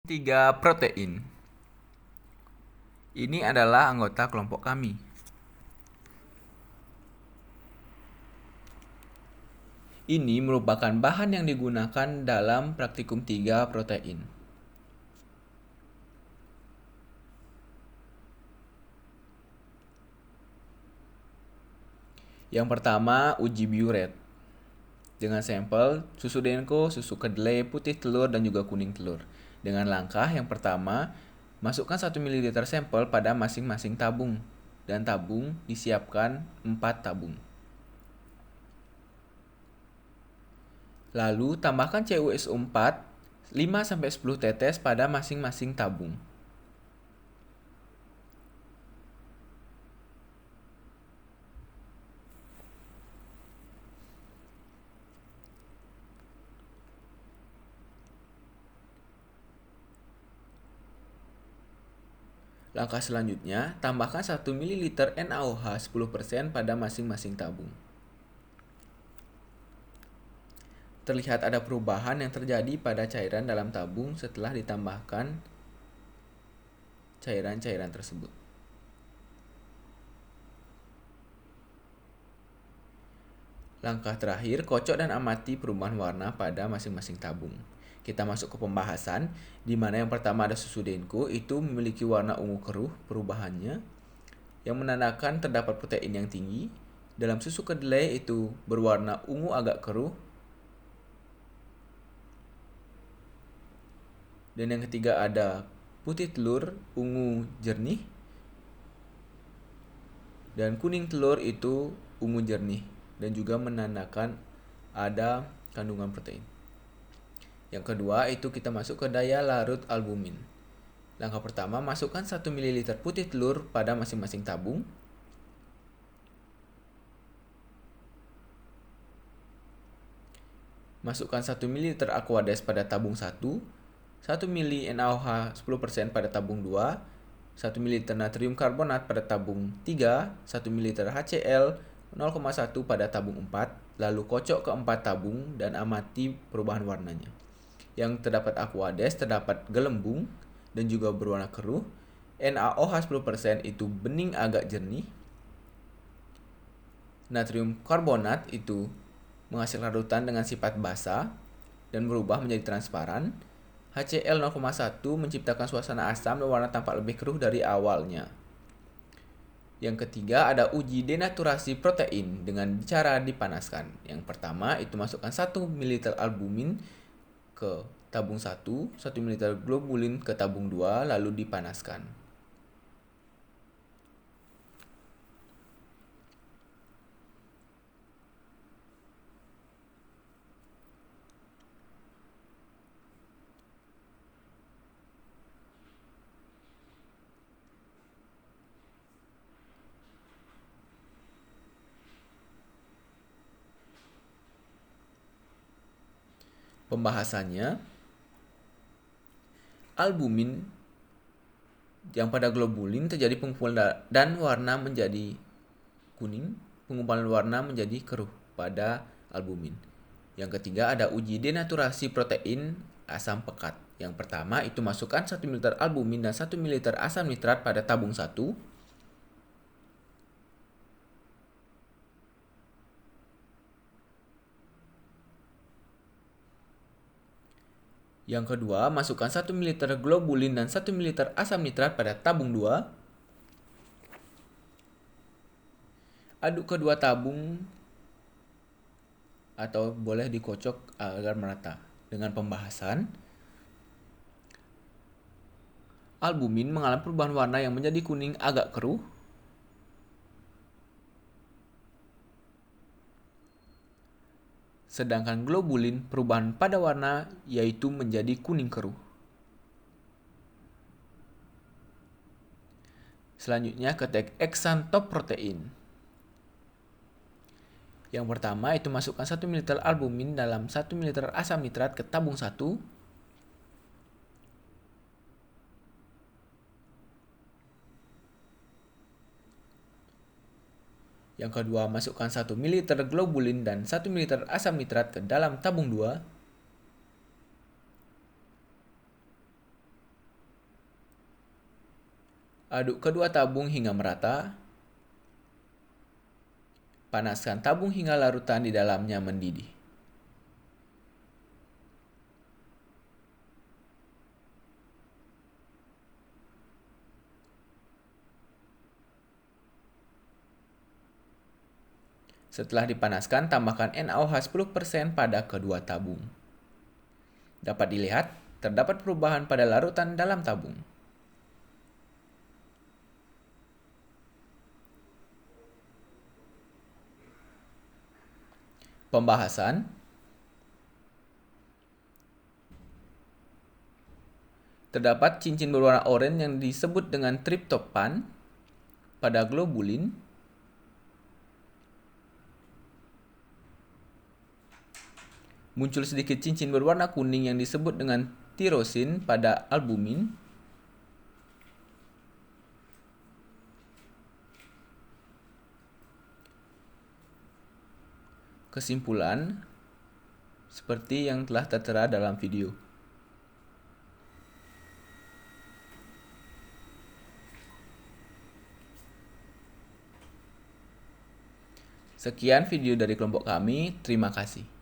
3 protein. Ini adalah anggota kelompok kami. Ini merupakan bahan yang digunakan dalam praktikum 3 protein. Yang pertama, uji biuret. Dengan sampel susu denko, susu kedelai, putih telur, dan juga kuning telur. Dengan langkah yang pertama, masukkan 1 ml sampel pada masing-masing tabung. Dan tabung disiapkan 4 tabung. Lalu tambahkan CuSO4 5-10 tetes pada masing-masing tabung. Langkah selanjutnya, tambahkan 1 ml NaOH 10% pada masing-masing tabung. Terlihat ada perubahan yang terjadi pada cairan dalam tabung setelah ditambahkan cairan-cairan tersebut. Langkah terakhir, kocok dan amati perubahan warna pada masing-masing tabung. Kita masuk ke pembahasan, di mana yang pertama ada susu denko, itu memiliki warna ungu keruh perubahannya, yang menandakan terdapat protein yang tinggi. Dalam susu kedelai itu berwarna ungu agak keruh. Dan yang ketiga ada putih telur, ungu jernih. Dan kuning telur itu ungu jernih dan juga menandakan ada kandungan protein. Yang kedua itu kita masuk ke daya larut albumin. Langkah pertama, masukkan 1 ml putih telur pada masing-masing tabung. Masukkan 1 ml Aquades pada tabung 1, 1 ml NaOH 10% pada tabung 2, 1 ml natrium karbonat pada tabung 3, 1 ml HCl 0,1 pada tabung 4, lalu kocok ke 4 tabung dan amati perubahan warnanya. Yang terdapat Aquades terdapat gelembung dan juga berwarna keruh. NaOH 10% itu bening agak jernih. Natrium karbonat itu menghasilkan larutan dengan sifat basah dan berubah menjadi transparan. HCl 0,1 menciptakan suasana asam dan warna tampak lebih keruh dari awalnya. Yang ketiga ada uji denaturasi protein dengan cara dipanaskan. Yang pertama itu masukkan 1 ml albumin ke tabung 1, 1 ml globulin ke tabung 2, lalu dipanaskan. Pembahasannya, albumin yang pada globulin terjadi pengumpulan dan warna menjadi kuning, pengumpulan warna menjadi keruh pada albumin. Yang ketiga ada uji denaturasi protein asam pekat. Yang pertama itu masukkan 1 ml albumin dan 1 ml asam nitrat pada tabung 1. Yang kedua, masukkan 1 ml globulin dan 1 ml asam nitrat pada tabung 2. Aduk kedua tabung atau boleh dikocok agar merata. Dengan pembahasan, albumin mengalami perubahan warna yang menjadi kuning agak keruh. Sedangkan globulin perubahan pada warna yaitu menjadi kuning keruh. Selanjutnya ke xanthop protein. Yang pertama itu masukkan 1 ml albumin dalam 1 ml asam nitrat ke tabung 1. Yang kedua, masukkan 1 ml globulin dan 1 ml asam nitrat ke dalam tabung 2. Aduk kedua tabung hingga merata. Panaskan tabung hingga larutan di dalamnya mendidih. Setelah dipanaskan, tambahkan NaOH 10% pada kedua tabung. Dapat dilihat, terdapat perubahan pada larutan dalam tabung. Pembahasan. Terdapat cincin berwarna oranye yang disebut dengan triptofan pada globulin. Muncul sedikit cincin berwarna kuning yang disebut dengan tirosin pada albumin. Kesimpulan seperti yang telah tertera dalam video. Sekian video dari kelompok kami, terima kasih.